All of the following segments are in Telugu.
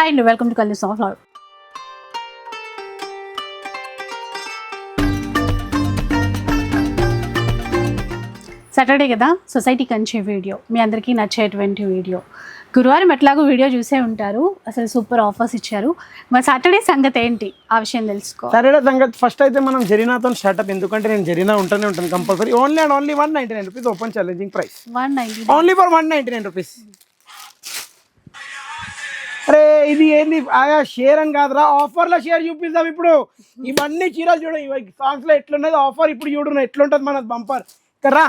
Hi and welcome to Kalyan Sunflower. Saturday కదా సొసైటీ కంచే వీడియో మీ అందరికీ నచ్చేటువంటి వీడియో. గురువారం ఎట్లాగో వీడియో చూసే ఉంటారు, అసలు సూపర్ ఆఫర్స్ ఇచ్చారు. మరి సాటర్డే సంగతి ఏంటి ఆ విషయం తెలుసుకో. సాటర్డే సంగతి ఫస్ట్ అయితే మనం జరీనాతో స్టార్ట్అప్, ఎందుకంటే నేను జరీనా ఉంటూనే ఉంటాను compulsory. Only and only 199 rupees open challenging price. 190 only for 199 rupees. అరే ఇది ఏంది ఆయా షేర్ అని కాదురా, ఆఫర్లో షేర్ చూపిస్తాం ఇప్పుడు. ఇవన్నీ చీరలు చూడ, సాంగ్స్ లో ఎట్లున్నది ఆఫర్ ఇప్పుడు చూడు ఎట్లుంటది మన బంపర్. రా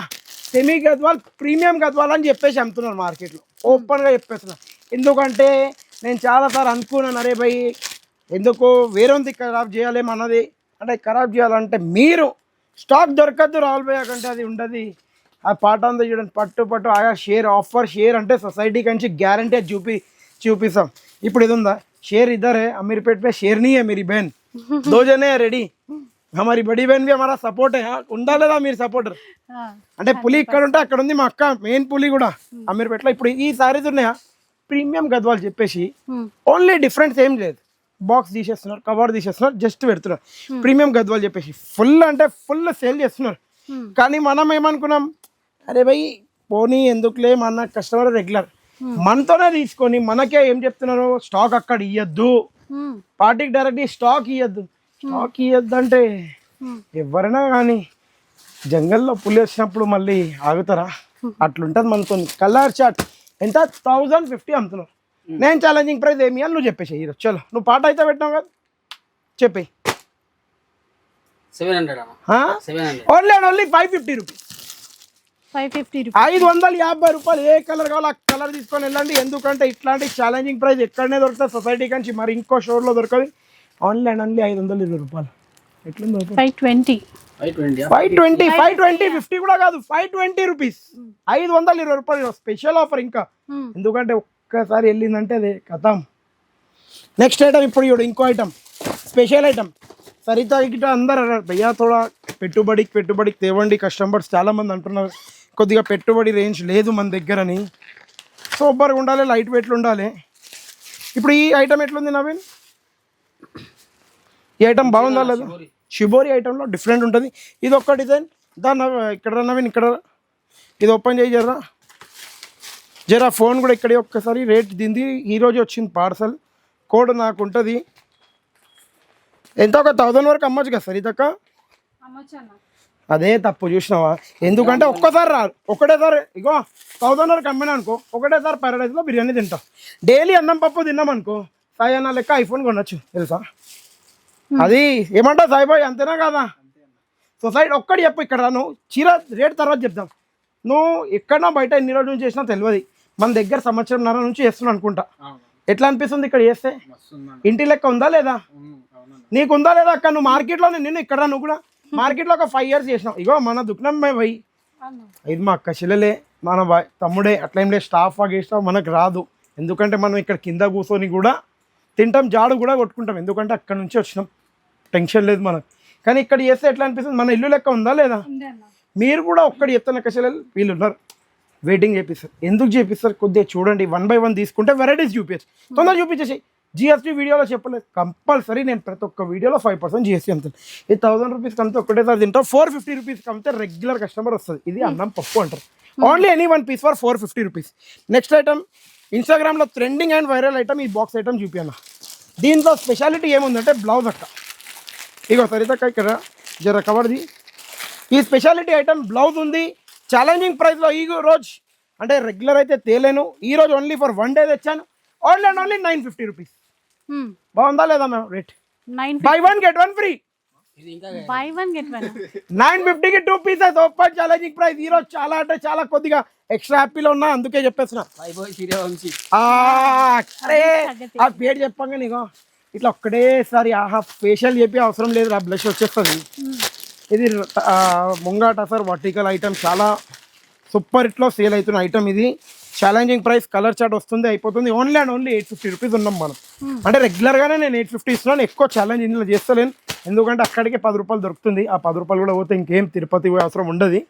సెమీ గద్వాల్ ప్రీమియం గద్వాల్ అని చెప్పేసి అమ్ముతున్నారు మార్కెట్లో, ఓపెన్గా చెప్పేస్తున్నారు. ఎందుకంటే నేను చాలాసార్లు అనుకున్నాను, అరే భయ్ ఎందుకు వేరేది ఖరాబ్ చేయాలేమన్నది. అంటే ఖరాబ్ చేయాలంటే మీరు స్టాక్ దొరకద్దు రాహుల్ భయ్య కంటే అది ఉండదు. ఆ పాట అంతా చూడండి, పట్టు ఆయా షేర్ ఆఫర్ షేర్ అంటే సొసైటీ కంచి గ్యారంటీ అది చూపిస్తాం. ఇప్పుడు ఇది ఉందా शेर इधर है अमीरपेट पे, शेर नहीं है मेरी बहन, दो जने है रेडी. हमारी बड़ी बहन भी हमारा सपोर्ट है. ఉండాలేదా మీరు సపోర్టర్ అంటే పులి ఇక్కడ ఉంటే అక్కడ ఉంది మా అక్క మెయిన్ పులి కూడా అమీర్పేటలో. ఇప్పుడు ఈ సారీస్ ఉన్నాయా ప్రీమియం గద్వాలు చెప్పేసి, ఓన్లీ డిఫరెన్స్ ఏం లేదు, బాక్స్ తీసేస్తున్నారు, కవర్ తీసేస్తున్నారు, జస్ట్ పెడుతున్నారు ప్రీమియం గద్వాలు చెప్పేసి. ఫుల్ అంటే ఫుల్ సేల్ చేస్తున్నారు. కానీ మనం ఏమనుకున్నాం, అరే భయ్ పోనీ ఎందుకులే మన కస్టమర్ రెగ్యులర్ మనతోనే తీసుకొని మనకే ఏం చెప్తున్నారు, స్టాక్ అక్కడ ఇయ్యద్దు, పార్టీకి డైరెక్ట్ స్టాక్ ఇయ్యద్దు. స్టాక్ ఇయ్యద్దు అంటే ఎవరైనా కానీ జంగల్లో పులి వచ్చినప్పుడు మళ్ళీ ఆగుతారా? అట్లుంటుంది మనతో. కలర్ చార్ట్ ఎంత 1050 అమ్ముతున్నారు. నేను ఛాలెంజింగ్ ప్రైస్ ఏమి అని నువ్వు చెప్పేసి ఈరోజు చలో, నువ్వు పాట అయితే పెట్టినావు కదా చెప్పి. 700 ఓన్లీ అండ్ ఓన్లీ 550 రూపీస్. 550 రూపాయలు. ఏ కలర్ కావాలో ఆ కలర్ తీసుకొని వెళ్ళండి. ఎందుకంటే ఇట్లాంటి ఛాలెంజింగ్ ప్రైస్ ఎక్కడనే దొరుకుతుంది సొసైటీ కంచి, మరి ఇంకో షోర్లో దొరకదు. ఓన్లీ అండ్ ఓన్లీ 520 రూపాయలు. ఎట్లుంది 520 50 కూడా కాదు, 520 రూపీస్. 520 రూపాయలు స్పెషల్ ఆఫర్ ఇంకా. ఎందుకంటే ఒక్కసారి వెళ్ళిందంటే అదే కథం. నెక్స్ట్ ఐటమ్ ఇప్పుడు చూడు, ఇంకో ఐటమ్ స్పెషల్ ఐటమ్. సరితా గిట్ట అందరు భయ్యా తోడా పెట్టుబడికి తేవండి. కస్టమర్స్ చాలామంది అంటున్నారు కొద్దిగా పెట్టుబడి రేంజ్ లేదు మన దగ్గరని. సూపర్గా ఉండాలి, లైట్ వెయిట్లు ఉండాలి. ఇప్పుడు ఈ ఐటమ్ ఎట్లుంది నవీన్? ఈ ఐటమ్ బాగుందా లేదా? షిబోరి ఐటంలో డిఫరెంట్ ఉంటుంది. ఇది ఒక్క డిజైన్. దాన్ని ఇక్కడ నవీన్ ఇక్కడ ఇది ఓపెన్ చేయి జరా ఫోన్ కూడా ఇక్కడ ఒక్కసారి. రేట్ దీంది ఈరోజు వచ్చింది పార్సల్. కోడ్ నాకు ఉంటుంది. ఎంత ఒక 1000 వరకు అమ్మచ్చు కదా సార్ ఇదక్క? అదే తప్పు చూసినావా? ఎందుకంటే ఒక్కసారి రాదు, ఒకటేసారి ఇగో 1000 వరకు అమ్మినా అనుకో, ఒకటేసారి పారడైజ్లో బిర్యానీ తింటాం. డైలీ అన్నం పప్పు తిన్నామనుకో సాయన్న లెక్క ఐఫోన్ కొనొచ్చు తెలుసా? అది ఏమంటావు సాయిబాయ్, అంతేనా కదా? సొసైటీ ఒక్కటి చెప్పు, ఇక్కడ నువ్వు చీర రేట్ తర్వాత చెప్తాం. నువ్వు ఎక్కడన్నా బయట ఎన్ని రోజుల నుంచి చేసినా తెలియదు, మన దగ్గర 1.5 సంవత్సరం నుంచి చేస్తున్నావు అనుకుంటా. ఎట్లా అనిపిస్తుంది ఇక్కడ చేస్తే? ఇంటి లెక్క ఉందా లేదా? నీకు ఉందా లేదా అక్క? నువ్వు మార్కెట్లో నిన్ను ఇక్కడ నువ్వు కూడా మార్కెట్లో ఒక 5 years చేసినావు. ఇగో మన దుకాణం పోయి ఇది మా అక్క చెల్లెలే, మన తమ్ముడే, అట్లా ఏం లేదు స్టాఫ్ చేసినావు మనకు రాదు. ఎందుకంటే మనం ఇక్కడ కింద కూర్చొని కూడా తింటాం, జాడు కూడా కొట్టుకుంటాం. ఎందుకంటే అక్కడ నుంచి వచ్చినాం, టెన్షన్ లేదు మనకు. కానీ ఇక్కడ చేస్తే ఎట్లా అనిపిస్తుంది, మన ఇల్లు లెక్క ఉందా లేదా? మీరు కూడా ఒక్కటి చెప్తాను అక్క చెల్లెలు, వీళ్ళు ఉన్నారు వెయిటింగ్ చేపిస్తారు. ఎందుకు చేపిస్తారు కొద్దిగా చూడండి, 1 by 1 తీసుకుంటే వెరైటీస్ చూపించచ్చు. తొందరగా చూపించేసి. జిఎస్టీ వీడియోలో చెప్పలేదు, కంపల్సరీ నేను ప్రతి ఒక్క వీడియోలో 5% జిఎస్టీ అమ్ముతాను. ఇది 1000 రూపీస్ కమితే ఒకటేసారి తింటాం. 450 రూపీస్ కమితే రెగ్యులర్ కస్టమర్ వస్తుంది. ఇది అన్నం పప్పు అంటారు. Only any 1 piece for 450 rupees. Next item ఇన్స్టాగ్రామ్లో ట్రెండింగ్ అండ్ వైరల్ ఐటమ్, ఈ బాక్స్ ఐటమ్ చూపించాను. దీంట్లో స్పెషాలిటీ ఏముందంటే బ్లౌజ్ అక్క. ఇగో సరితక్క ఇక్కడ జర కవర్ది. ఈ స్పెషాలిటీ ఐటమ్ బ్లౌజ్ ఉంది. ఛాలెంజింగ్ ప్రైస్లో ఈ రోజు అంటే రెగ్యులర్ అయితే తేలేను, ఈ రోజు ఓన్లీ ఫర్ 1 day తెచ్చాను. Only and only 950 rupees. బాగుందా లేదా ma'am rate? Buy 1 get 1 free. 950కి 2 pieces ఓపెన్ ఛాలెంజింగ్ ప్రైస్. ఈ రోజు చాలా అంటే చాలా కొద్దిగా ఎక్స్ట్రా హ్యాపీలో ఉన్నా, అందుకే చెప్పేస్తున్నా. ఆ పేరు చెప్పంగా నీకు ఇట్లా ఒక్కడేసారి ఆహా ఫేషియల్ చెప్పి అవసరం లేదు, ఆ బ్లష్ వచ్చేస్తుంది. ఇది ముంగాట సార్ వర్టికల్ ఐటమ్, చాలా సూపర్ హిట్లో సేల్ అవుతున్న ఐటమ్. ఇది ఛాలెంజింగ్ ప్రైస్, కలర్ చార్ట్ వస్తుంది, అయిపోతుంది. ఓన్లీ అండ్ ఓన్లీ 850 రూపీస్ ఉన్నాం మనం. అంటే రెగ్యులర్గానే నేను 850 ఇస్తున్నాను, ఎక్కువ ఛాలెంజ్ ఇందులో చేస్తలేను. ఎందుకంటే అక్కడికే 10 రూపాయలు దొరుకుతుంది. ఆ 10 రూపాయలు కూడా పోతే ఇంకేం తిరుపతి అవసరం ఉండదు.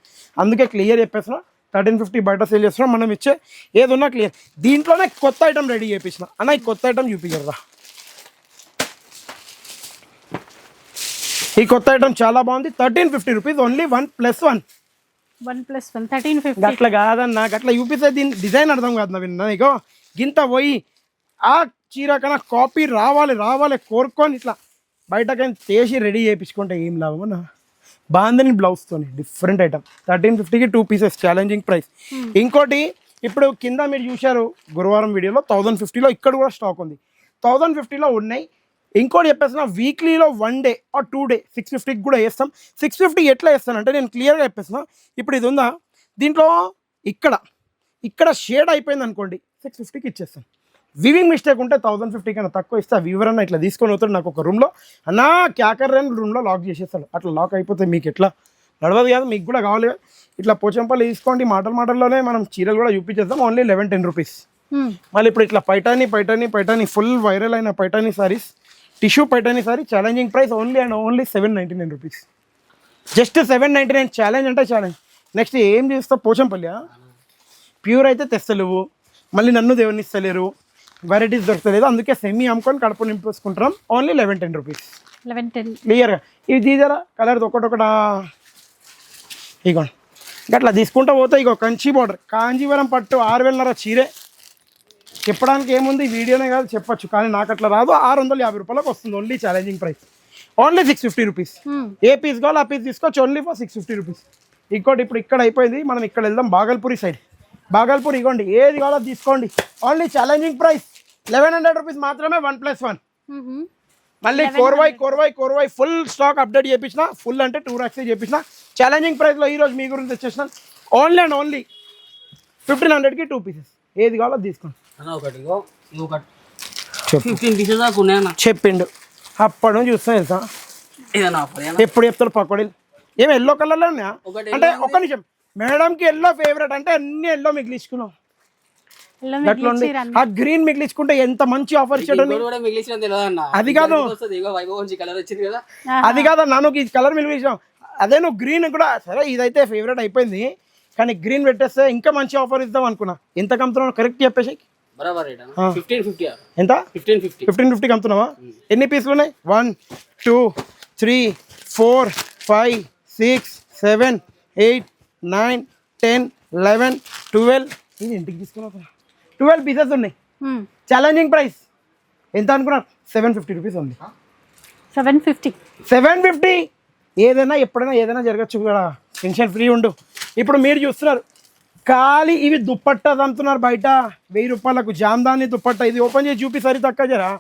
అందుకే క్లియర్ చెప్పేస్తున్నా. 1350 బయట సేల్ చేస్తున్నాం. మనం ఇచ్చే ఏదున్నా క్లియర్. దీంట్లోనే కొత్త ఐటమ్ రెడీ చేయించిన అన్న. ఈ కొత్త ఐటమ్ చూపించరా. ఈ కొత్త ఐటమ్ చాలా బాగుంది. 1350 రూపీస్ ఓన్లీ 1+1. 1+1 1350. అట్లా కాదన్నా, అట్లా చూపిస్తే దీని డిజైన్ అర్థం కాదు. విన్నా ఇగో గింత పోయి ఆ చీర కన్నా కాపీ రావాలి కోరుకొని ఇట్లా బయటకైనా చేసి రెడీ చేయించుకుంటే ఏం లాభం అన్న. బాందని బ్లౌజ్తో డిఫరెంట్ ఐటమ్ 1350కి 2 పీసెస్ ఛాలెంజింగ్ ప్రైస్. ఇంకోటి ఇప్పుడు కింద మీరు చూశారు గురువారం వీడియోలో 1050లో ఇక్కడ కూడా స్టాక్ ఉంది. 1050లో ఉన్నాయి. ఇంకోటి చెప్పేసిన వీక్లీలో 1 డే ఆర్ 2 డే 650కి కూడా వేస్తాం. 650 ఎట్లా వేస్తానంటే నేను క్లియర్గా చెప్పేసిన. ఇప్పుడు ఇది ఉందా, దీంట్లో ఇక్కడ షేడ్ అయిపోయింది అనుకోండి 650కి ఇచ్చేస్తాను. వివింగ్ మిస్టేక్ ఉంటే 1050 కన్నా తక్కువ ఇస్తే వీవర్ అన్న ఇట్లా తీసుకొని పోతాడు నాకు ఒక రూమ్లో. అన్నా క్యాకర్ రూమ్లో లాక్ చేసేస్తాడు. అట్లా లాక్ అయిపోతే మీకు ఎట్లా నడవదు కాదు. మీకు కూడా కావాలి ఇట్లా పోచంపల్లి తీసుకోండి. మాటల్లోనే మనం చీరలు కూడా చూపించేస్తాం. Only 11-10 rupees. మళ్ళీ ఇప్పుడు ఇట్లా పైటాని ఫుల్ వైరల్ అయిన Paithani saris, tissue Paithani sari challenging price only and only 799 rupees. Just 799. Challenge అంటే ఛాలెంజ్. నెక్స్ట్ ఏం చేస్తావు పోచంపల్లి ప్యూర్ అయితే తెస్తలేవు, మళ్ళీ నన్ను దేవుని ఇస్తలేరు, వెరైటీస్ దొరకలేదు. అందుకే సెమీ అమ్ముకొని కడుపు నింపేసుకుంటున్నాం. Only 11-10 rupees. 11-10 క్లియర్గా. ఇది తీదరా కలర్ ఒకటొకట ఇగోండి. అట్లా తీసుకుంటూ పోతే ఇగో కంచి బార్డర్ కాంజీవరం పట్టు 6000 చీరే. చెప్పడానికి ఏముంది, వీడియోనే కాదు చెప్పొచ్చు, కానీ నాకు అట్లా రాదు. 650 రూపాయలకు వస్తుంది. Only challenging price. Only 650 rupees. ఏ పీస్ కావాలో ఆ పీస్ తీసుకోవచ్చు. Only for 650 rupees. ఇంకోటి ఇప్పుడు ఇక్కడ అయిపోయింది, మనం ఇక్కడ వెళ్దాం బాగల్పూరి సైడ్. బాగల్పూర్ ఇగోండి, ఏది కావాలో తీసుకోండి. ఓన్లీ ఛాలెంజింగ్ ప్రైస్ 1100 రూపీస్ మాత్రమే 1+1. మళ్ళీ కోర్వై ఫుల్ స్టాక్ అప్డేట్ చేయించిన. ఫుల్ అంటే 2 racks చేయించిన. ఛాలెంజింగ్ ప్రైస్లో ఈరోజు మీ గురించి వచ్చేసిన. ఓన్లీ అండ్ ఓన్లీ 1500కి 2 పీసెస్. ఏది కావాలో తీసుకోండి. చెప్పిండు అప్పటి నుంచి చూస్తా తెలుసా. ఎప్పుడు చెప్తాడు పకోడీలు ఏమి ఎల్లో కలర్లో ఉన్నాయా అంటే ఒక్క నిమిషం. మేడంకి ఎల్లో ఫేవరెట్ అంటే అన్ని ఎల్లో మిగిలించుకున్నాం. ఆ గ్రీన్ మిగిలించుకుంటే ఎంత మంచి ఆఫర్ ఇచ్చాడు. అది కాదు నన్ను ఈ కలర్ మిగిలించాం. అదే నువ్వు గ్రీన్ కూడా సరే ఇదైతే ఫేవరెట్ అయిపోయింది, కానీ గ్రీన్ పెట్టేస్తే ఇంకా మంచి ఆఫర్ ఇద్దాం అనుకున్నా. ఎంత కమ్ముతున్నావు కరెక్ట్ చెప్పేసి. ఎంత 1550కి అమ్ముతున్నావా? ఎన్ని పీసులు ఉన్నాయి? 1 2 3 4 5 6 7 8 9 10 11 12. ఇది ఇంటికి తీసుకున్నా 12 పీసెస్ ఉన్నాయి. ఛాలెంజింగ్ ప్రైస్ ఎంత అనుకున్నారు? 750 రూపీస్ ఉంది. 750. ఏదైనా ఎప్పుడైనా ఏదైనా జరగచ్చు కదా, టెన్షన్ ఫ్రీ ఉండు. ఇప్పుడు మీరు చూస్తున్నారు ఖాళీ ఇవి దుప్పట్టా అమ్ముతున్నారు బయట 1000 రూపాయలకు. జామ్దాని దుప్పట్టా. ఇది ఓపెన్ చేసి చూపి సరితక్క జరా.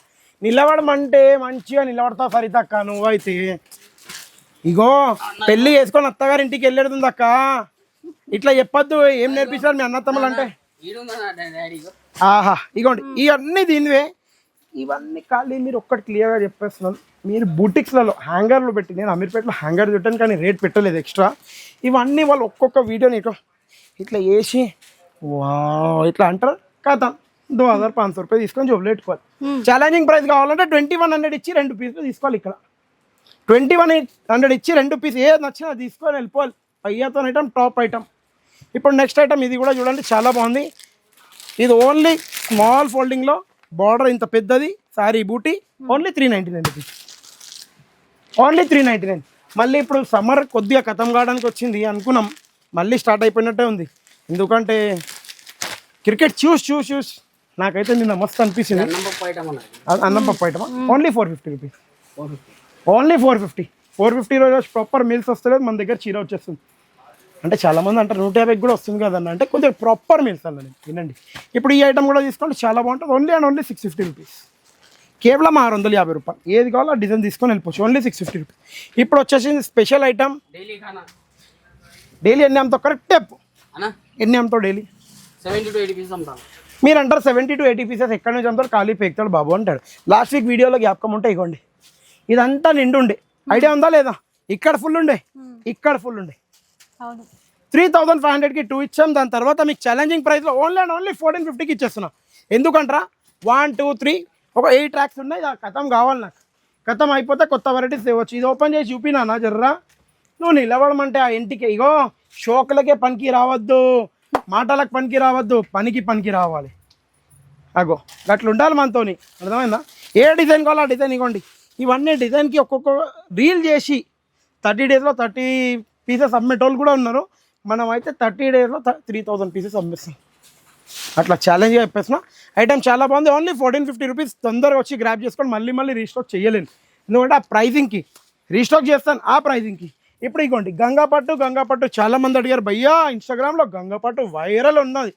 నిలబడమంటే మంచిగా నిలబడతావు సరితక్క. నువ్వైతే ఇగో పెళ్ళి చేసుకొని అత్తగారి ఇంటికి వెళ్ళేడుతుంది అక్క. ఇట్లా చెప్పొద్దు. ఏం నేర్పిస్తారు మీ అన్నతమ్ములు అంటే? ఆహా ఇగోండి ఇవన్నీ దీనివే. ఇవన్నీ ఖాళీ మీరు ఒక్కటి క్లియర్గా చెప్పేస్తున్నాను. మీరు బూటిక్స్లలో హ్యాంగర్లు పెట్టి, నేను అమీర్పేటలో హ్యాంగర్ పెట్టాను కానీ రేట్ పెట్టలేదు ఎక్స్ట్రా. ఇవన్నీ వాళ్ళు ఒక్కొక్క వీడియోని ఇట్లా వేసి ఇట్లా అంటారు కదా. 2500 రూపాయలు తీసుకొని జోబులు పెట్టుకోవాలి. ఛాలెంజింగ్ ప్రైస్ కావాలంటే 2100 ఇచ్చి 2 పీసులు తీసుకోవాలి. ఇక్కడ 2100 ఇచ్చి 2 పీస్ ఏది నచ్చినా తీసుకొని వెళ్ళిపోవాలి. అయ్యాతో ఐటమ్ టాప్ ఐటమ్. ఇప్పుడు నెక్స్ట్ ఐటమ్ ఇది కూడా చూడండి, చాలా బాగుంది. ఇది ఓన్లీ స్మాల్ ఫోల్డింగ్లో బార్డర్ ఇంత పెద్దది సారీ బూటీ. Only 399 rupees. ఓన్లీ 399. మళ్ళీ ఇప్పుడు సమ్మర్ కొద్దిగా ఖతం కావడానికి వచ్చింది అనుకున్నాం, మళ్ళీ స్టార్ట్ అయిపోయినట్టే ఉంది. ఎందుకంటే క్రికెట్ చూస్ నాకైతే నిన్న మస్తు అనిపించింది. అన్నం పప్పు ఐటమా? Only 450 rupees. ఓన్లీ 450 రోజు ప్రాపర్ మీల్స్ వస్తలేదు మన దగ్గర చీర వచ్చేస్తుంది. అంటే చాలామంది అంటారు 150కి కూడా వస్తుంది కదన్న, అంటే కొద్దిగా ప్రాపర్ మీల్స్ అన్న. వినండి ఇప్పుడు ఈ ఐటమ్ కూడా తీసుకోండి, చాలా బాగుంటుంది. Only and only 650 rupees. కేవలం 650 రూపాయలు. ఏది కావాలో డిజైన్ తీసుకొని వెళ్ళిపోవచ్చు. Only 650 rupees. ఇప్పుడు వచ్చేసింది స్పెషల్ ఐటమ్. డైలీ ఎన్ని అమ్ముతావు కరెక్ట్ చెప్పు. ఎన్ని అమ్ముతావు డైలీ? 70 to 80 పీసెస్ అమ్ముతాను. మీరు అంటారు 70 to 80 పీసెస్ ఎక్కడి నుంచి అమ్ముతారు? ఖాళీ పేక్తాడు బాబు అంటాడు. లాస్ట్ వీక్ వీడియోలో జ్ఞాపకం ఉంటే ఇవ్వండి, ఇదంతా నిండు ఉండే. ఐడియా ఉందా లేదా? ఇక్కడ ఫుల్ ఉండే, ఇక్కడ ఫుల్ ఉండే. 3500కి 2 ఇచ్చాం. దాని తర్వాత మీకు ఛాలెంజింగ్ ప్రైస్లో ఓన్లీ అండ్ ఓన్లీ 1450కి ఇచ్చేస్తున్నా. ఎందుకంటారా 1 2 3 ఒక 8 racks ఉన్నాయి. కథం కావాలి నాకు. కథం అయిపోతే కొత్త వెరైటీస్ తేవచ్చు. ఇది ఓపెన్ చేసి చూపినా జర్రా. నువ్వు నిలబడమంటే ఆ ఇంటికి ఇగో షోకులకే పనికి రావద్దు. మాటలకు పనికి రావద్దు, పనికి రావాలి. అగో అట్లా ఉండాలి మనతోని, అర్థమైందా? ఏ డిజైన్ కావాలో ఆ డిజైన్ ఇవ్వండి. ఇవన్నీ డిజైన్కి ఒక్కొక్క రీల్ చేసి 30 డేస్లో 30 పీసెస్ అమ్మేటోళ్ళు కూడా ఉన్నారు. మనం అయితే 30 డేస్లో 3000 పీసెస్ అమ్మేస్తాం. అట్లా ఛాలెంజ్గా చెప్పేసిన. ఐటమ్ చాలా బాగుంది. Only 1450 rupees. తొందరగా వచ్చి గ్రాప్ చేసుకొని మళ్ళీ రీస్టాక్ చేయలేను, ఎందుకంటే ఆ ప్రైజింగ్కి రీస్టాక్ చేస్తాను, ఆ ప్రైజింగ్కి. ఇప్పుడు ఇగోండి గంగా పట్టు చాలా మంది అడిగారు, భయ్యా ఇన్స్టాగ్రామ్లో గంగా పట్టు వైరల్ ఉన్నది,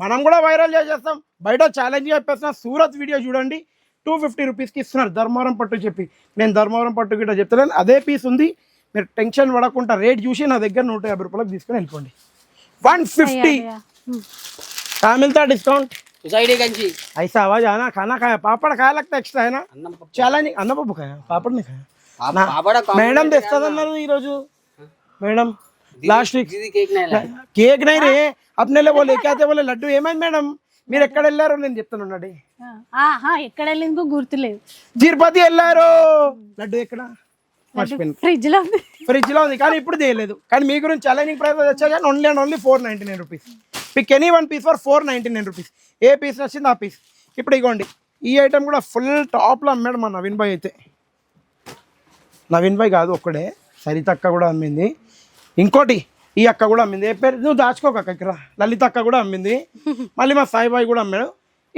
మనం కూడా వైరల్ చేసేస్తాం. బయట ఛాలెంజ్ చెప్పేస్తున్నా. సూరత్ వీడియో చూడండి, 250 రూపీస్కి ఇస్తున్నారు ధర్మవరం పట్టు చెప్పి. నేను ధర్మవరం పట్టు గిట్ట చెప్తాను, అదే పీస్ ఉంది. మీరు టెన్షన్ పడకుండా రేట్ చూసి నా దగ్గర 150 రూపాయలకు తీసుకొని వెళ్ళిపోండి. 150 क्या मिलता है डिस्काउंट? सोसाइटी कंची ऐसा आवाज आना, खाना खाया, पापड़ खाया लगता है एक्स्ट्रा है ना? చాలా అన్న పప్పు खाया, पापड़ नहीं खाया. మేడం తెస్తుందన్నారు ఈరోజు. మేడం లాస్ట్ వీక్ కేక్ నై రే అప్నే లే బోలే క్యా తే బోలే లడ్డు. ఏమైంది మేడం, మీరు ఎక్కడ వెళ్ళారో నేను చెప్తాను. ఎక్కడ వెళ్ళిందో గుర్తులేదు. తిరుపతి వెళ్ళారు. లడ్డు ఎక్కడ? ఫ్రిడ్జ్ లో ఉంది కానీ ఇప్పుడు చేయలేదు. కానీ మీ గురించి ఛాలెంజింగ్ ప్రైస్ వచ్చా కానీ only 499 rupees. Pick any one piece for 499 rupees. ఏ పీస్ నచ్చింది ఆ పీస్. ఇప్పుడు ఇగోండి ఈ ఐటమ్ కూడా ఫుల్ టాప్లో అమ్మాడు మా నవీన్ భాయ్. అయితే నవీన్ భాయ్ కాదు ఒక్కడే, సరిత అక్క కూడా అమ్మింది, ఇంకోటి ఈ అక్క కూడా అమ్మింది. ఏ పేరు నువ్వు దాచుకోక ఇక్కడ, లలిత అక్క కూడా అమ్మింది, మళ్ళీ మా సాయిబాయ్ కూడా అమ్మాడు.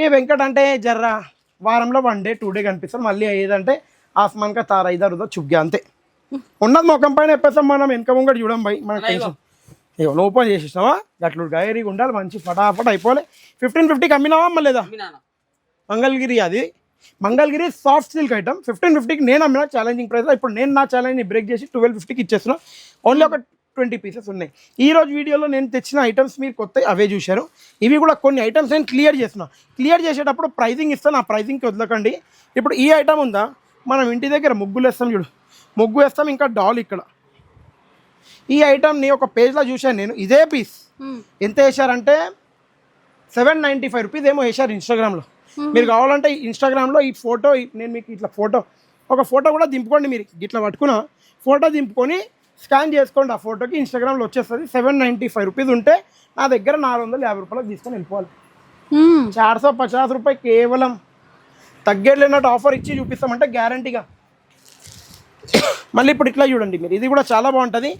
ఈ వెంకట్ అంటే జర్రా వారంలో 1 డే 2 డే కనిపిస్తాడు. మళ్ళీ ఏదంటే ఆస్మాన్ కా తారా ఇదర్ ఉదర్ చుగ్గా అంతే ఉన్నది. ముఖం పైన చెప్పేస్తాం మనం, వెనక ముంగట చూడం భయ్, మనకు టెన్షన్. ఇక ఓపెన్ చేసేసినావా అట్లు గైరీగా ఉండాలి, మంచి ఫటాఫట్ అయిపోలే. 1550కి అమ్మినావా అమ్మ లేదా? మంగళగిరి, అది మంగళగిరి సాఫ్ట్ సిల్క్ ఐటమ్ 1550కి నేను అమ్మినా ఛాలెంజింగ్ ప్రైస్లో. ఇప్పుడు నేను నా ఛాలెంజ్ని బ్రేక్ చేసి 1250కి ఇచ్చేస్తున్నా. ఓన్లీ ఒక 20 పీసెస్ ఉన్నాయి. ఈ రోజు వీడియోలో నేను తెచ్చిన ఐటమ్స్ మీరు కొత్త అవే చూశారు. ఇవి కూడా కొన్ని ఐటమ్స్ నేను క్లియర్ చేస్తున్నా. క్లియర్ చేసేటప్పుడు ప్రైజింగ్ ఇస్తాను, ఆ ప్రైజింగ్కి వదలకండి. ఇప్పుడు ఈ ఐటమ్ ఉందా, మనం ఇంటి దగ్గర ముగ్గులు వేస్తాం చూడు, ముగ్గు వేస్తాం, ఇంకా డాల్ ఇక్కడ. ఈ ఐటమ్ని ఒక పేజ్లో చూశాను నేను. ఇదే పీస్ ఎంత వేశారంటే 795 రూపీస్ ఏమో వేశారు ఇన్స్టాగ్రామ్లో. మీరు కావాలంటే ఇన్స్టాగ్రామ్లో ఈ ఫోటో నేను మీకు ఇట్లా ఒక ఫోటో కూడా దింపుకోండి. మీరు ఇట్లా పట్టుకున్న ఫోటో దింపుకొని స్కాన్ చేసుకోండి, ఆ ఫోటోకి ఇన్స్టాగ్రామ్లో వచ్చేస్తుంది. 795 రూపీస్ ఉంటే నా దగ్గర 450 రూపాయలకు తీసుకొని వెళ్ళిపోవాలి. 450 రూపాయలు కేవలం. తగ్గేట్లేనట్టు ఆఫర్ ఇచ్చి చూపిస్తామంటే గ్యారంటీగా. మళ్ళీ ఇప్పుడు ఇట్లా చూడండి మీరు, ఇది కూడా చాలా బాగుంటుంది.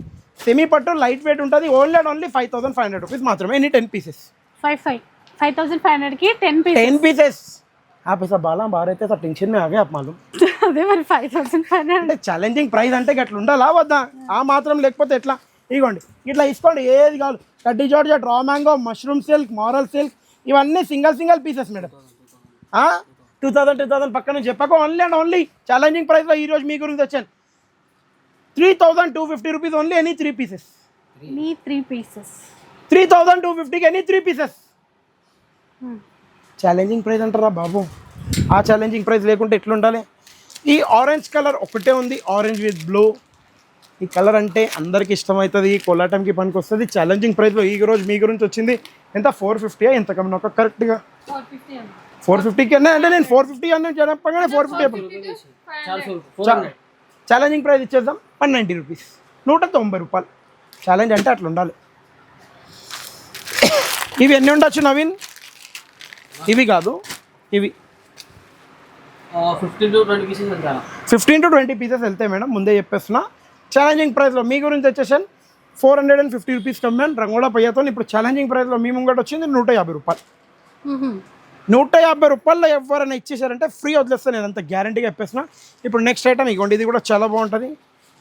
సెమీ పట్టు లైట్ వెయిట్ ఉంటుంది. ఓన్లీ 5500 రూపీస్ మాత్రమే. ఎన్ని 10 పీసెస్ 5500కి 10 పీసెస్. आप ऐसा बाला बाहर रहते तो टेंशन में आ गए आप मालूम. అదే మరి 5500 అంటే ఛాలెంజింగ్ ప్రైస్ అంటే అట్లా ఉండాలా వద్దా? ఆ మాత్రం లేకపోతే ఎట్లా? ఇగోండి ఇట్లా తీసుకోండి, ఏది కావాలి. కడ్డీ georgette, raw mango, mushroom silk, moral silk, ఇవన్నీ సింగిల్ పీసెస్ మేడం. 2000 పక్కన చెప్పక ఓన్లీ ఛాలెంజింగ్ ప్రైస్లో ఈరోజు మీ గురించి వచ్చాను. 3250 రూపీస్ ఓన్లీ ఎనీ 3 పీసెస్. 3250కి ఎనీ 3 పీసెస్. ఛాలెంజింగ్ ప్రైస్ అంటారా బాబు? ఆ ఛాలెంజింగ్ ప్రైస్ లేకుంటే ఎట్లుండాలి? ఈ ఆరెంజ్ కలర్ ఒకటే ఉంది, ఆరెంజ్ విత్ బ్లూ. ఈ కలర్ అంటే అందరికి ఇష్టమవుతుంది, కోలాటంకి పనికి వస్తుంది. ఛాలెంజింగ్ ప్రైస్లో ఈ రోజు మీ గురించి వచ్చింది ఎంత? 450 ఎంత కమ్మిన ఒక కరెక్ట్గా 450కి అన్నా. అంటే నేను 450 అన్నా చెప్పగానే 450 ఛాలెంజింగ్ ప్రైస్ ఇచ్చేద్దాం. 190 రూపీస్, 190 రూపాయలు. ఛాలెంజ్ అంటే అట్లా ఉండాలి. ఇవి ఎన్ని ఉండొచ్చు నవీన్? ఇవి కాదు, ఇవి 15 to 20 పీసెస్ వెళ్తాను. 15 to 20 పీసెస్ వెళ్తాయి మేడం, ముందే చెప్పేస్తున్నా. ఛాలెంజింగ్ ప్రైస్లో మీ గురించి వచ్చేసాను 450 రూపీస్ కమ్మాను రంగోళ పయ్యతో. ఇప్పుడు ఛాలెంజింగ్ ప్రైస్లో మీ ముంగట వచ్చింది 150 రూపాయలు. 150 రూపాయల్లో ఎవరైనా ఇచ్చేసారంటే ఫ్రీ వదిలేస్తాను నేను, అంత గ్యారంటీగా చెప్పేస్తున్నా. ఇప్పుడు నెక్స్ట్ ఐటమ్ ఇగోండి, ఇది కూడా చాలా బాగుంటుంది.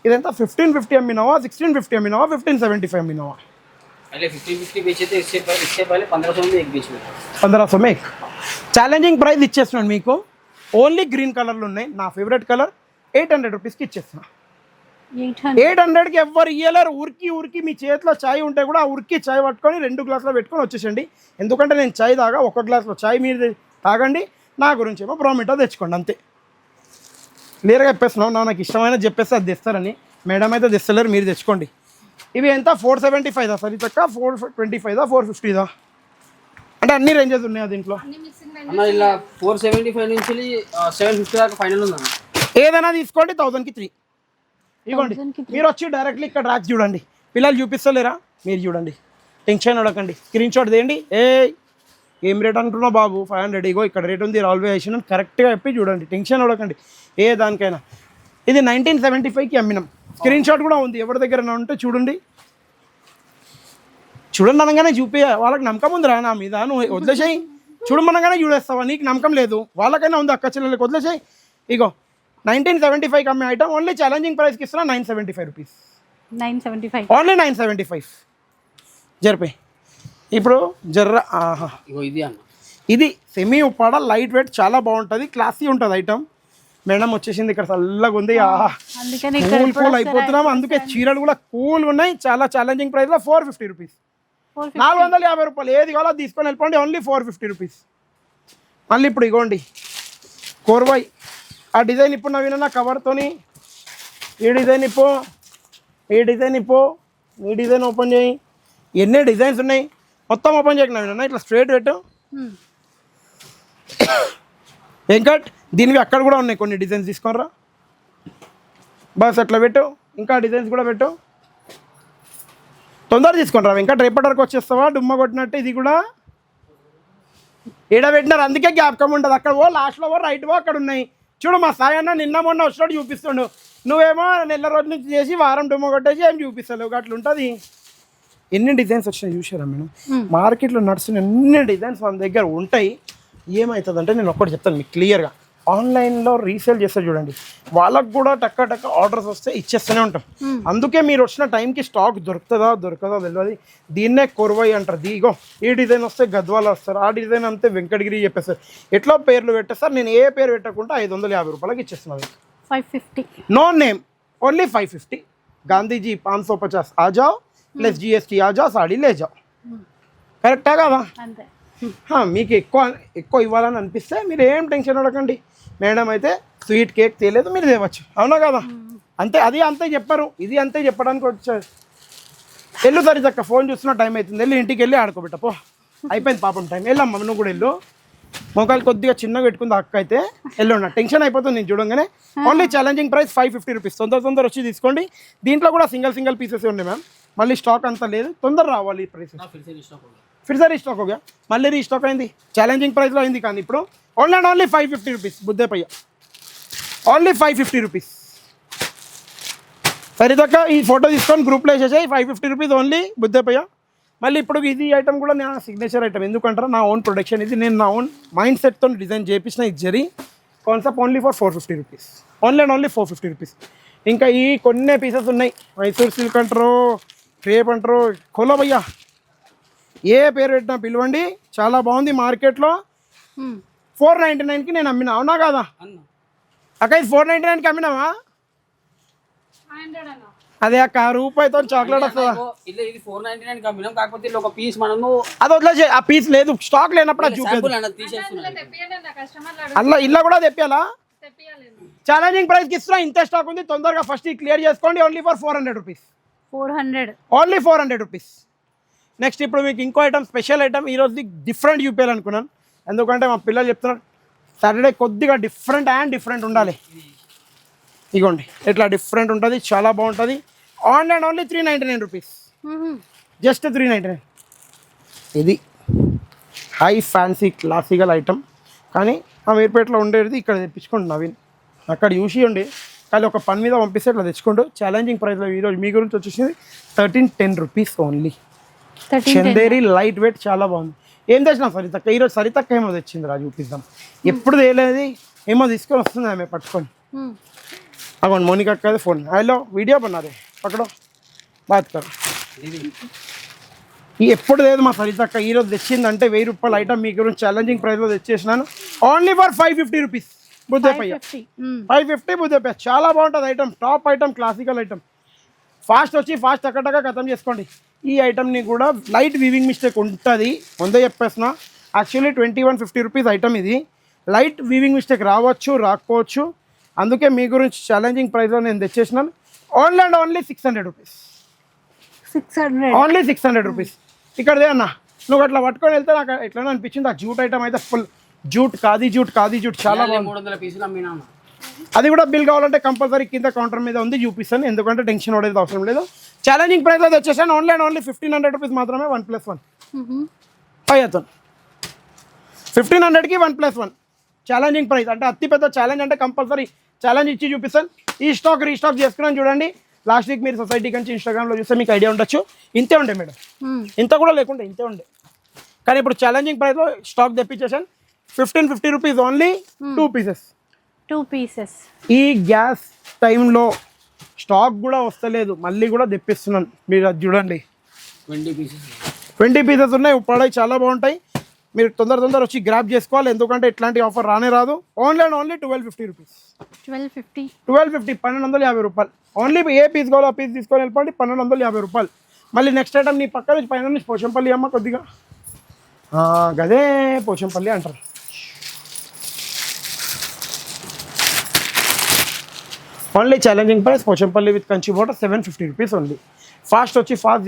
ఇదంతా 1550 అమ్మినావా, 1650 అమ్మినావా, 1575 అమ్మినావా? पहले 50-50 बेचे थे, इससे पहले 1500 में एक बेच में 1500 में ఛాలెంజింగ్ ప్రైస్ ఇచ్చేస్తున్నాను మీకు. ఓన్లీ గ్రీన్ కలర్లు ఉన్నాయి, నా ఫేవరెట్ కలర్. 800 రూపీస్కి ఇచ్చేస్తున్నా. 800కి ఎవరు ఇయ్యలేరు. ఉరికి మీ చేతిలో చాయ్ ఉంటే కూడా ఆ ఉరికి చాయ్ పట్టుకొని 2 గ్లాసులో పెట్టుకొని వచ్చేసండి. ఎందుకంటే నేను చాయ్ తాగా, 1 గ్లాసులో చాయ్ మీరు తాగండి, నా గురించి ఏమో బ్రోమిటో తెచ్చుకోండి అంతే. క్లియర్గా చెప్పేస్తున్నాం. నాకు ఇష్టమైన చెప్పేస్తే అది తెస్తారని, మేడం అయితే తెస్తలేరు, మీరు తెచ్చుకోండి. ఇవి ఎంత? 475 సరే తక్క, 425 450 అంటే అన్ని రేంజెస్ ఉన్నాయి దీంట్లో. అన్న ఇలా 475 నుంచి 750 దాకా ఫైనల్ ఉందన్న. ఏదైనా తీసుకోండి 1000కి 3. ఇవ్వండి మీరు వచ్చి డైరెక్ట్లీ ఇక్కడ ర్యాక్ చూడండి. పిల్లలు చూపిస్తలేరా? మీరు చూడండి టెన్షన్ పడకండి, స్క్రీన్ షాట్ తీయండి. ఏం రేట్ అంటున్నావు బాబు, 500, ఇగో ఇక్కడ రేట్ ఉంది, రాల్వే వేసిన కరెక్ట్గా చెప్పి చూడండి, టెన్షన్ పడకండి ఏ దానికైనా. ఇది 1975కి అమ్మినాం, స్క్రీన్ షాట్ కూడా ఉంది, ఎవరి దగ్గర ఉంటే చూడండి. చూడండి అనగానే చూపి, వాళ్ళకి నమ్మకం ఉందిరా నా మీద, నువ్వు వదిలేసాయి. చూడమనగానే చూడేస్తావా, నీకు నమ్మకం లేదు, వాళ్ళకైనా ఉంది అక్క చెల్లెలకి, వదిలేసాయి. ఇగో 1975కి అమ్మే ఐటమ్ ఓన్లీ ఛాలెంజింగ్ ప్రైస్కి ఇస్తున్నా 975 రూపీస్, 975 ఓన్లీ 975 జరిపోయి. ఇప్పుడు జర్ర ఇగో ఇది అన్న, ఇది సెమీ ఉప్పాడ, లైట్ వెయిట్, చాలా బాగుంటుంది, క్లాసీ ఉంటుంది ఐటమ్. మేడం వచ్చేసింది, ఇక్కడ చల్లగా ఉంది, అందుకని కూల్ అయిపోతున్నాం. అందుకే చీరలు కూడా కూల్ ఉన్నాయి, చాలా ఛాలెంజింగ్ ప్రైస్లో 450 రూపీస్, 450 రూపాయలు, ఏది కావాలో తీసుకొని వెళ్ళిపోండి, ఓన్లీ 450 రూపీస్. మళ్ళీ ఇప్పుడు ఇగోండి కోర్వాయి, ఆ డిజైన్ ఇప్పుడు నవీన కవర్తోని, ఈ డిజైన్ ఇప్పో, ఈ డిజైన్ ఇప్పో, ఈ డిజైన్ ఓపెన్ చేయి, ఎన్ని డిజైన్స్ ఉన్నాయి మొత్తం ఓపెన్ చేయకు నవీన, ఇట్లా స్ట్రైట్ పెట్టు వెంకట్. దీనివి అక్కడ కూడా ఉన్నాయి కొన్ని డిజైన్స్, తీసుకోనరా బస్ అట్లా పెట్టు, ఇంకా డిజైన్స్ కూడా పెట్టు, తొందర తీసుకుంటారా వెంకట్, రేపటి వరకు వచ్చేస్తావా డుమ్మ కొట్టినట్టు. ఇది కూడా ఏడ పెట్టినారు, అందుకే జ్ఞాపకం ఉంటుంది, అక్కడ ఓ లాస్ట్లో ఓ రైట్ ఓ అక్కడ ఉన్నాయి. చూడు మా సాయి అన్న నిన్న మొన్న వచ్చినట్టు చూపిస్తుండు, నువ్వేమో నెల రోజు నుంచి చేసి వారం డుమ్మ కొట్టేసి ఏం చూపిస్తలేవు, అట్లా ఉంటుంది. ఎన్ని డిజైన్స్ వచ్చినాయి చూసారా మేడం, మార్కెట్లో నడుస్తున్న ఎన్ని డిజైన్స్ మన దగ్గర ఉంటాయి. ఏమవుతుందంటే నేను ఒక్కటి చెప్తాను మీకు క్లియర్గా, ఆన్లైన్లో రీసేల్ చేస్తారు చూడండి, వాళ్ళకు కూడా టక్క టక్క ఆర్డర్స్ వస్తే ఇచ్చేస్తూనే ఉంటాం. అందుకే మీరు వచ్చిన టైంకి స్టాక్ దొరుకుతుందా తెలియదు. దీన్నే కొరవై అంటారు. దీగో ఈ డిజైన్ వస్తే గద్వాల వస్తారు, ఆ డిజైన్ అంతే వెంకటగిరి చెప్పేస్తారు, ఎట్లా పేర్లు పెట్టేస్తారు. నేను ఏ పేరు పెట్టకుండా 550 రూపాయలకి ఇచ్చేస్తున్నాను. 550 నో నేమ్, ఓన్లీ 550. గాంధీజీ 550 आ जाओ ప్లస్ GST आ जाओ, సాడీ లే जाओ. కరెక్టా కదా? అంతే. మీకు ఎక్కువ ఇవ్వాలని అనిపిస్తే మీరు ఏం టెన్షన్ పడకండి, మేడం అయితే స్వీట్ కేక్ తేలేదు మీరు తేవచ్చు, అవునా కదా? అంతే, అది అంతే చెప్పారు, ఇది అంతే చెప్పడానికి వచ్చారు. వెళ్ళు సరిచక్క, ఫోన్ చూస్తున్న టైం అవుతుంది, వెళ్ళి ఇంటికి వెళ్ళి ఆడుకోబెట్ట పో, అయిపోయింది పాపం టైం. వెళ్ళమ్మా నువ్వు కూడా వెళ్ళు, మొక్కలు కొద్దిగా చిన్నగా పెట్టుకుంది అక్క అయితే, వెళ్ళున్నా టెన్షన్ అయిపోతుంది నేను చూడంగానే. ఓన్లీ ఛాలెంజింగ్ ప్రైస్ 550 రూపీస్, తొందర వచ్చి తీసుకోండి. దీంట్లో కూడా సింగిల్ పీసెస్ ఉన్నాయి మ్యామ్, మళ్ళీ స్టాక్ అంతా లేదు, తొందర రావాలి ప్రైస్. फिर से रिस्टॉक हो गया, మళ్ళీ రీస్టాక్ అయింది, ఛాలెంజింగ్ ప్రైస్లో అయింది. కానీ ఇప్పుడు ఓన్లీ అండ్ ఓన్లీ 550 రూపీస్ బుద్ధే పయ్య, ఓన్లీ 550 రూపీస్. సరిదక్క ఈ ఫోటో తీసుకొని గ్రూప్లో వేసేసాయి, 550 రూపీస్ ఓన్లీ బుద్ధే పయ్య. మళ్ళీ ఇప్పుడు ఇది ఐటమ్ కూడా నా సిగ్నేచర్ ఐటమ్, ఎందుకంటారా నా ఓన్ ప్రొడక్షన్ ఇది, నేను నా ఓన్ మైండ్ సెట్తో డిజైన్ చేయించిన ఇది zari concept, only for 450 rupees, only and only 450 rupees. ఇంకా ఈ కొన్ని పీసెస్ ఉన్నాయి, మైసూర్ సిల్క్ అంటారు, క్రేప్ అంటారు, ఖోలో భయ్యా, ఏ పేరు పెట్టినా పిలవండి, చాలా బాగుంది. మార్కెట్లో 499కి నేను అమ్మినా, అవునా కాదా అక్క? ఇది 499కి అమ్మినావా? అదే అక్క, రూపాయితో చాక్లెట్ వస్తుందా? ఇది 499కి అమ్మినాం, కాకపోతే ఒక పీస్ మనము అది వదిలే, ఆ పీస్ లేదు స్టాక్ లేనప్పుడు అది చూపేది, అలా ఇల్లా కూడా తెప్పాలా? ఛాలెంజింగ్ ప్రైస్కి ఇస్తున్నా, ఇంత స్టాక్ ఉంది, తొందరగా ఫస్ట్ క్లియర్ చేసుకోండి. Only for 400 rupees, 400 only 400 rupees. Next ఇప్పుడు మీకు ఇంకో ఐటమ్, స్పెషల్ ఐటమ్, ఈరోజు డిఫరెంట్ చూపించాలనుకున్నాను, ఎందుకంటే మా పిల్లలు చెప్తున్నారు సాటర్డే కొద్దిగా డిఫరెంట్ ఉండాలి. ఇగోండి ఇట్లా డిఫరెంట్ ఉంటుంది, చాలా బాగుంటుంది. Online only 399 rupees, just 399. ఇది హై ఫ్యాన్సీ క్లాసికల్ ఐటమ్, కానీ ఆ మీర్పేటలో ఉండేది ఇక్కడ తెప్పించుకోండి నవీన్, అక్కడ చూసి ఉండి కానీ ఒక పని మీద పంపిస్తే ఇట్లా తెచ్చుకోండు. ఛాలెంజింగ్ ప్రైస్లో ఈరోజు మీ గురించి వచ్చేసింది 1310 rupees only. Chanderi light weight, చాలా బాగుంది. ఏం తెచ్చినా సరితక్క, ఈరోజు సరితక్క ఏమో తెచ్చింది రా, చూపిద్దాం. ఎప్పుడు తేలేదు, ఏమో తీసుకొని వస్తుంది ఆమె పట్టుకొని. అగోండి మోనికా అక్క ఫోన్, హలో వీడియో బన్నారే పక్కడో బాత్ కర్. ఎప్పుడు లేదు మా సరితక్క, ఈరోజు తెచ్చిందంటే 1000 రూపాయల ఐటమ్ మీ గురించి ఛాలెంజింగ్ ప్రైస్లో తెచ్చేసినాను, ఓన్లీ ఫర్ 550 రూపీస్ బుద్ధేపయ్య. 550 బుద్ధేపయ్య, చాలా బాగుంటుంది item, top item, classical item. Fast వచ్చి ఫాస్ట్ టక్క ఖతం చేసుకోండి. ఈ ఐటమ్ని కూడా లైట్ వీవింగ్ మిస్టేక్ ఉంటుంది, ముందే చెప్పేసిన. యాక్చువల్లీ 2150 రూపీస్ ఐటమ్ ఇది, లైట్ వీవింగ్ మిస్టేక్ రావచ్చు రాకపోవచ్చు, అందుకే మీ గురించి ఛాలెంజింగ్ ప్రైస్లో నేను తెచ్చేసినాను. Only and only 600 rupees, 600 only 600 rupees. ఇక్కడదే అన్న, నువ్వు అట్లా పట్టుకొని వెళ్తే నాకు ఎట్లా అనిపించింది, ఆ జూట్ ఐటమ్ అయితే ఫుల్ జూట్, ఖాదీ జూట్ చాలా బాగుంది. 300 పీసులు అమ్మినా, అది కూడా బిల్ కావాలంటే కంపల్సరీ కింద కౌంటర్ మీద ఉంది, చూపిస్తాను, ఎందుకంటే టెన్షన్ పడేది అవసరం లేదు. ఛాలెంజింగ్ ప్రైస్ అయితే వచ్చేసాను ఓన్లీ అండ్ ఓన్లీ 1500 రూపీస్ మాత్రమే 1+1 అవుతాను 1500కి 1+1 ఛాలెంజింగ్ ప్రైస్ అంటే అతి పెద్ద ఛాలెంజ్ అంటే కంపల్సరీ ఛాలెంజ్ ఇచ్చి చూపిస్తాను. ఈ స్టాక్ రీస్టాక్ చేసుకున్నాను చూడండి. లాస్ట్ వీక్ మీరు సొసైటీ నుంచి ఇన్స్టాగ్రామ్లో చూస్తే మీకు ఐడియా ఉండొచ్చు. ఇంతే ఉండే మేడం, ఇంత కూడా లేకుంటే ఇంతే ఉండే. కానీ ఇప్పుడు ఛాలెంజింగ్ ప్రైస్లో స్టాక్ తెప్పించేసాను 1550 రూపీస్ ఓన్లీ 2 పీసెస్. ఈ గ్యాస్ టైంలో స్టాక్ కూడా వస్తలేదు, మళ్ళీ కూడా తెప్పిస్తున్నాను. మీరు అది చూడండి 20 పీసెస్ ఉన్నాయి. ప్రొడక్ట్ చాలా బాగుంటాయి. మీరు తొందర వచ్చి గ్రాప్ చేసుకోవాలి, ఎందుకంటే ఇట్లాంటి ఆఫర్ రానే రాదు. Only and only 1250 rupees. 1250 1250 రూపాయలు. ఓన్లీ ఏ పీస్ కావాలో ఆ పీస్ తీసుకొని వెళ్ళిపోండి 1250 రూపాయలు. మళ్ళీ నెక్స్ట్ ఐటమ్ నీ పక్క నుంచి పైన నుంచి పోచంపల్లి అమ్మ కొద్దిగా గదే పోచంపల్లి అంటారు. Only challenging price Pochampally with Kanchi border 750 rupees only. Fast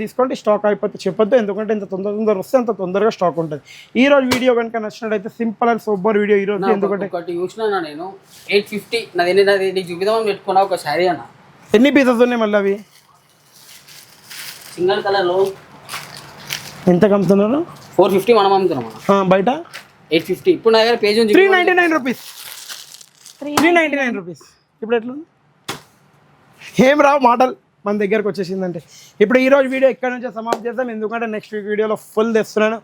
తీసుకోండి, స్టాక్ అయిపోతే చెప్పొద్దు, ఎందుకంటే ఇంత తొందర వస్తే అంత తొందరగా స్టాక్ ఉంటుంది. ఈ రోజు వీడియో కనుక నచ్చినట్టయితే సింపుల్ అండ్ సూపర్ వీడియో ఈ రోజు. ఎందుకంటే చూసినా నేను 850 నాది నీకు చూపిద్దామని పెట్టుకున్నా ఒక శారీ అన్న. ఎన్ని పీసెస్ ఉన్నాయి మళ్ళీ అవి? సింగిల్ కలర్లో ఎంత అమ్ముతున్నారు? 450 మనం అమ్ముతున్నాం బయట 850. ఇప్పుడు నా దగ్గర పేజ్ 399 రూపీస్. 399 రూపీస్. ఇప్పుడు ఎట్లా ఏం రావు మాటలు మన దగ్గరకు వచ్చేసిందంటే. ఇప్పుడు ఈరోజు వీడియో ఇక్కడ నుంచే సమాప్తి చేద్దాం, ఎందుకంటే నెక్స్ట్ వీడియోలో ఫుల్ తెస్తున్నాను.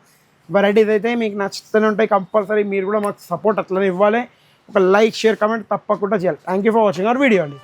వెరైటీస్ అయితే మీకు నచ్చుతూనే ఉంటాయి. కంపల్సరీ మీరు కూడా మాకు సపోర్ట్ అట్లనే ఇవ్వాలి. ఒక లైక్ షేర్ కామెంట్ తప్పకుండా చేయాలి. Thank you for watching our video అండి.